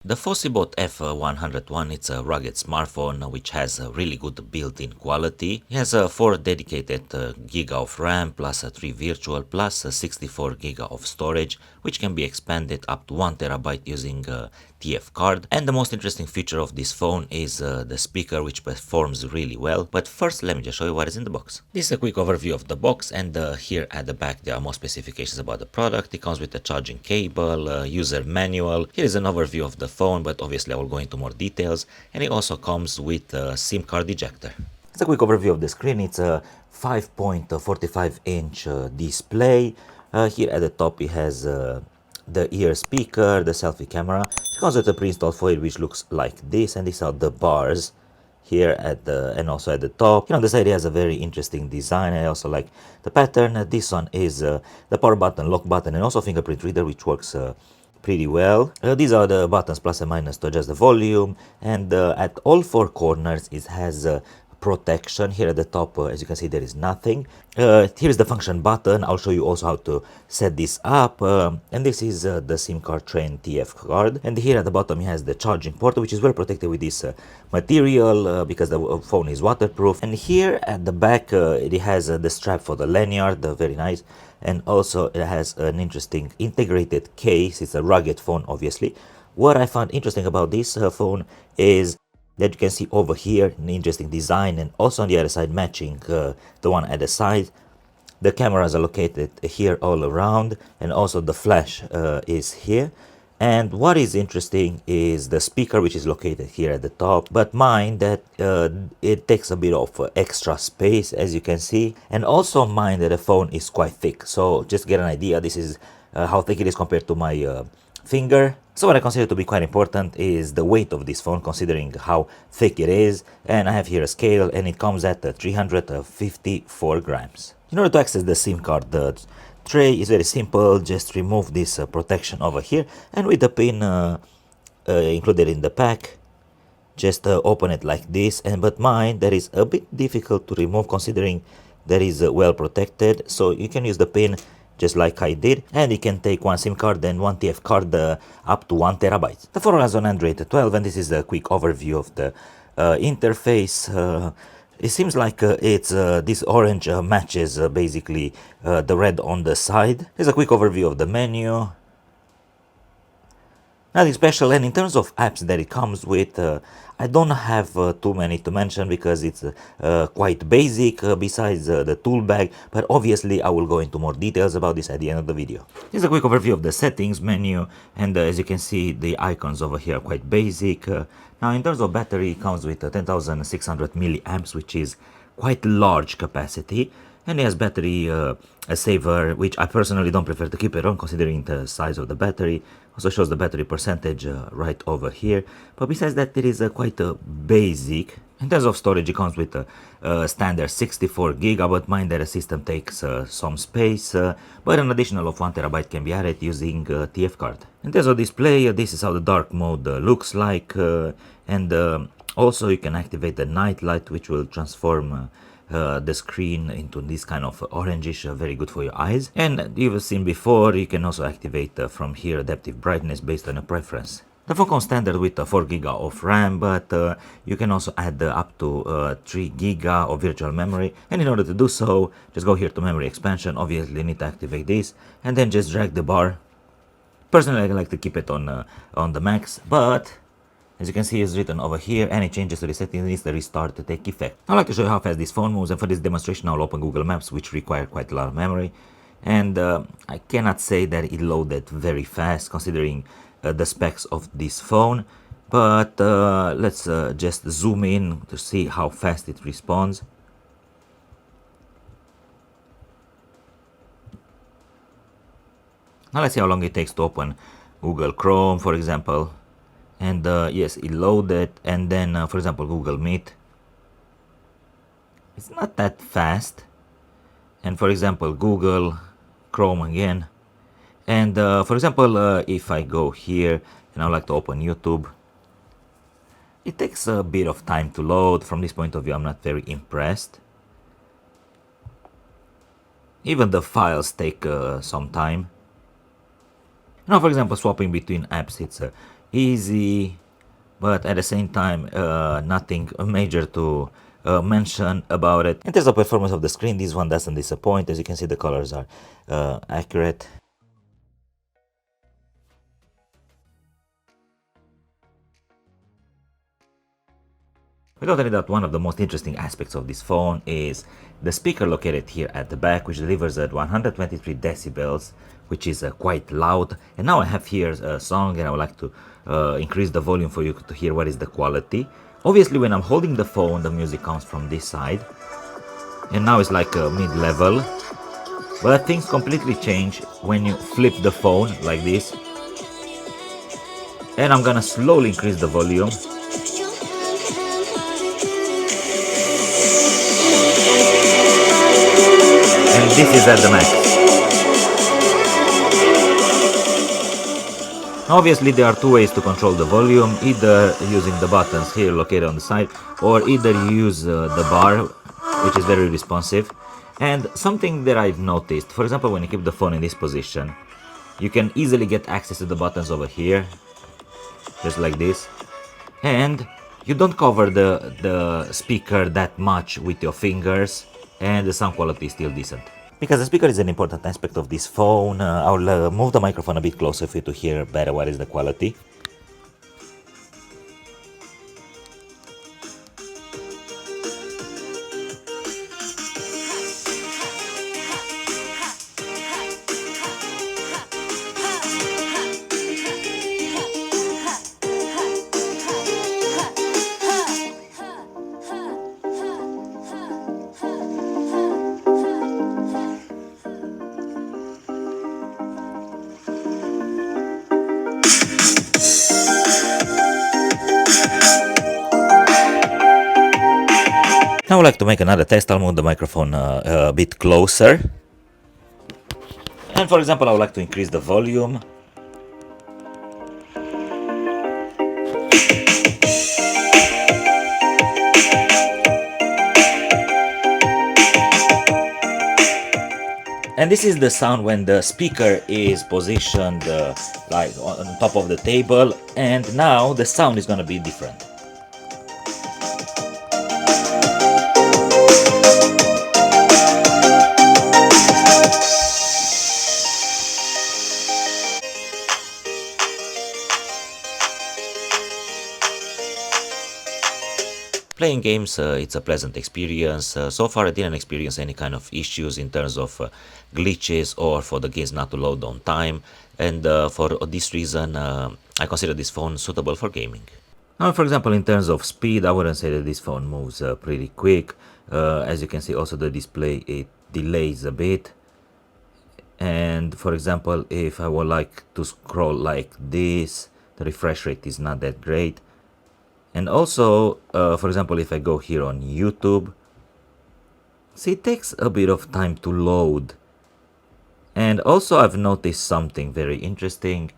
The Fossibot F101, it's a rugged smartphone which has a really good built-in quality. It has 4 dedicated giga of RAM plus 3 virtual plus 64 giga of storage, which can be expanded up to 1 terabyte using a TF card. And the most interesting feature of this phone is the speaker, which performs really well. But first, let me just show you what is in the box. This is a quick overview of the box, and here at the back there are more specifications about the product. It comes with a charging cable, user manual. Here is an overview of the phone, but obviously I will go into more details, and it also comes with a SIM card ejector. It's a quick overview of the screen. It's a 5.45-inch display. Here at the top it has the ear speaker, the selfie camera. It comes with a pre-installed foil which looks like this, and these are the bars here at the and also at the top. The side has a very interesting design. I also like the pattern. This one is the power button, lock button, and also fingerprint reader, which works pretty well. These are the buttons plus and minus to adjust the volume, and at all 4 corners it has protection. Here at the top, as you can see, there is nothing. Here is the function button. I'll show you also how to set this up, and this is the SIM card tray TF card, and here at the bottom it has the charging port, which is well protected with this material because the phone is waterproof. And here at the back it has the strap for the lanyard, very nice, and also it has an interesting integrated case. It's a rugged phone, obviously. What I found interesting about this phone is that you can see over here an interesting design, and also on the other side matching the one at the side. The cameras are located here all around, and also the flash is here. And what is interesting is the speaker, which is located here at the top, but mind that it takes a bit of extra space, as you can see, and also mind that the phone is quite thick. So just get an idea, this is how thick it is compared to my finger. So what I consider to be quite important is the weight of this phone, considering how thick it is. And I have here a scale, and it comes at 354 grams. In order to access the SIM card, the tray is very simple. Just remove this protection over here, and with the pin included in the pack, just open it like this. And but mine, that is a bit difficult to remove considering that is well protected. So you can use the pin just like I did, and you can take 1 SIM card and 1 TF card up to 1 terabyte. The phone runs on Android 12, and this is a quick overview of the interface. It seems like it's this orange matches basically the red on the side. Here's a quick overview of the menu. Nothing special, and in terms of apps that it comes with, I don't have too many to mention because it's quite basic besides the tool bag, but obviously I will go into more details about this at the end of the video. Here's a quick overview of the settings menu, and as you can see, the icons over here are quite basic. Now in terms of battery, it comes with 10,600 milliamps, which is quite large capacity. And it has battery saver, which I personally don't prefer to keep it on considering the size of the battery. Also shows the battery percentage right over here. But besides that, it is quite basic. In terms of storage, it comes with a standard 64 giga, but mind that the system takes some space. But an additional of 1 terabyte can be added using TF card. In terms of display, this is how the dark mode looks like. And also you can activate the night light, which will transform the screen into this kind of orangish, very good for your eyes. And you've seen before, you can also activate from here adaptive brightness based on a preference. The phone comes standard with 4 GB of RAM, but you can also add up to 3 GB of virtual memory. And in order to do so, just go here to memory expansion. Obviously you need to activate this, and then just drag the bar. Personally, I like to keep it on the max, but as you can see, it's written over here, any changes to the settings needs the restart to take effect. I'd like to show you how fast this phone moves, and for this demonstration I'll open Google Maps, which require quite a lot of memory. And I cannot say that it loaded very fast considering the specs of this phone, but let's just zoom in to see how fast it responds. Now let's see how long it takes to open Google Chrome, for example. And yes, it loaded, and then for example Google Meet, it's not that fast. And for example Google Chrome again, and for example if I go here and I like to open YouTube, it takes a bit of time to load. From this point of view, I'm not very impressed. Even the files take some time. Now, for example, swapping between apps, it's easy, but at the same time, nothing major to mention about it. In terms of performance of the screen, this one doesn't disappoint. As you can see, the colors are accurate. Without any doubt, one of the most interesting aspects of this phone is the speaker located here at the back, which delivers at 123 decibels, which is quite loud. And now I have here a song, and I would like to increase the volume for you to hear what is the quality. Obviously, when I'm holding the phone, the music comes from this side, and now it's like mid-level. But things completely change when you flip the phone like this. And I'm gonna slowly increase the volume. And this is at the max. Obviously, there are two ways to control the volume, either using the buttons here located on the side, or either you use the bar, which is very responsive. And something that I've noticed, for example, when you keep the phone in this position, you can easily get access to the buttons over here, just like this. And you don't cover the speaker that much with your fingers, and the sound quality is still decent. Because the speaker is an important aspect of this phone, I'll move the microphone a bit closer for you to hear better what is the quality. Now I would like to make another test. I'll move the microphone a bit closer. And for example, I would like to increase the volume. And this is the sound when the speaker is positioned like on top of the table. And now the sound is gonna be different. Playing games, it's a pleasant experience. So far, I didn't experience any kind of issues in terms of glitches or for the games not to load on time. And for this reason, I consider this phone suitable for gaming. Now, for example, in terms of speed, I wouldn't say that this phone moves pretty quick. As you can see, also the display, it delays a bit. And for example, if I would like to scroll like this, the refresh rate is not that great. And also, for example, if I go here on YouTube, see, it takes a bit of time to load. And also, I've noticed something very interesting.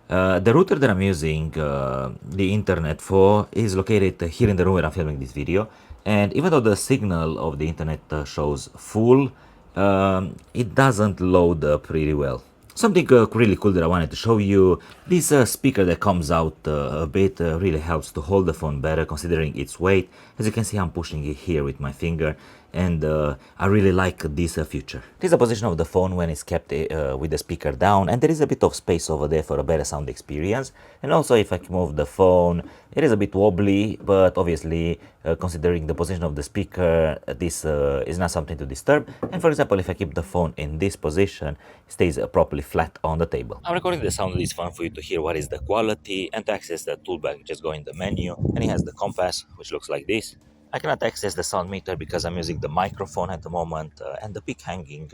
The router that I'm using the internet for is located here in the room where I'm filming this video. And even though the signal of the internet shows full, it doesn't load pretty well. Something really cool that I wanted to show you, this speaker that comes out a bit really helps to hold the phone better considering its weight. As you can see, I'm pushing it here with my finger, and I really like this feature. This is the position of the phone when it's kept with the speaker down, and there is a bit of space over there for a better sound experience. And also if I move the phone, it is a bit wobbly, but obviously considering the position of the speaker, this is not something to disturb. And for example, if I keep the phone in this position, it stays properly flat on the table. I'm recording the sound of this phone for you to hear what is the quality, and to access the toolbar, just go in the menu, and it has the compass, which looks like this. I cannot access the sound meter because I'm using the microphone at the moment, and the peak hanging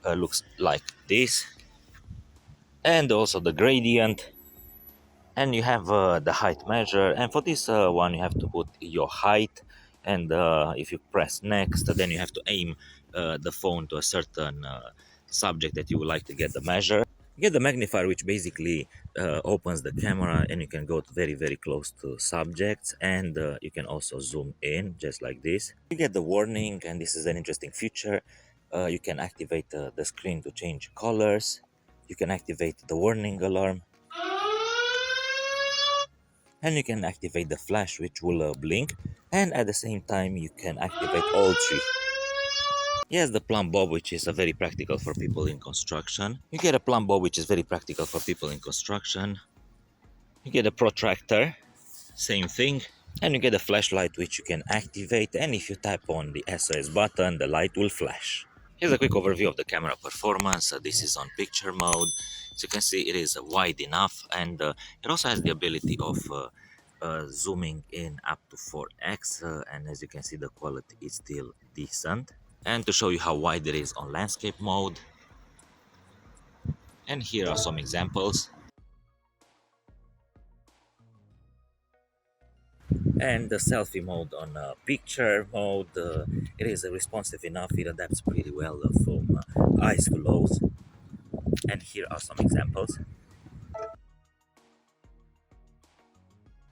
looks like this. And also the gradient, and you have the height measure, and for this one you have to put your height, and if you press next, then you have to aim the phone to a certain subject that you would like to get the measure. You get the magnifier, which basically opens the camera, and you can go very close to subjects, and you can also zoom in just like this. You get the warning, and this is an interesting feature. You can activate the screen to change colors. You can activate the warning alarm. And you can activate the flash, which will blink, and at the same time you can activate all three. Yes, the plumb bob, which is very practical for people in construction. You get a plumb bob, which is very practical for people in construction. You get a protractor, same thing. And you get a flashlight, which you can activate, and if you tap on the SOS button, the light will flash. Here's a quick overview of the camera performance. This is on picture mode. As you can see, it is wide enough, and it also has the ability of zooming in up to 4x, and as you can see, the quality is still decent. And to show you how wide it is on landscape mode, and here are some examples. And the selfie mode on picture mode, it is responsive enough, it adapts pretty well from eyes to lows. And here are some examples.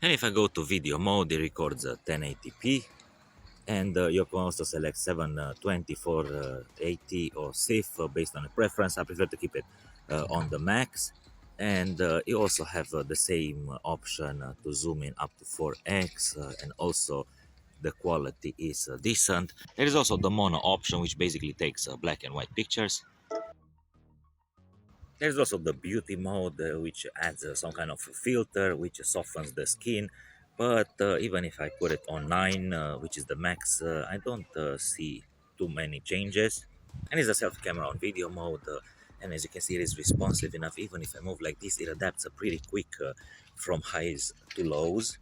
And if I go to video mode, it records 1080p, and you can also select 720 for 80 or SIF based on a preference. I prefer to keep it on the max. And you also have the same option to zoom in up to 4x, and also the quality is decent. There is also the mono option, which basically takes black and white pictures. There's also the beauty mode, which adds some kind of filter, which softens the skin. But even if I put it on 9, which is the max, I don't see too many changes. And it's a selfie camera on video mode. And as you can see, it is responsive enough. Even if I move like this, it adapts pretty quick from highs to lows.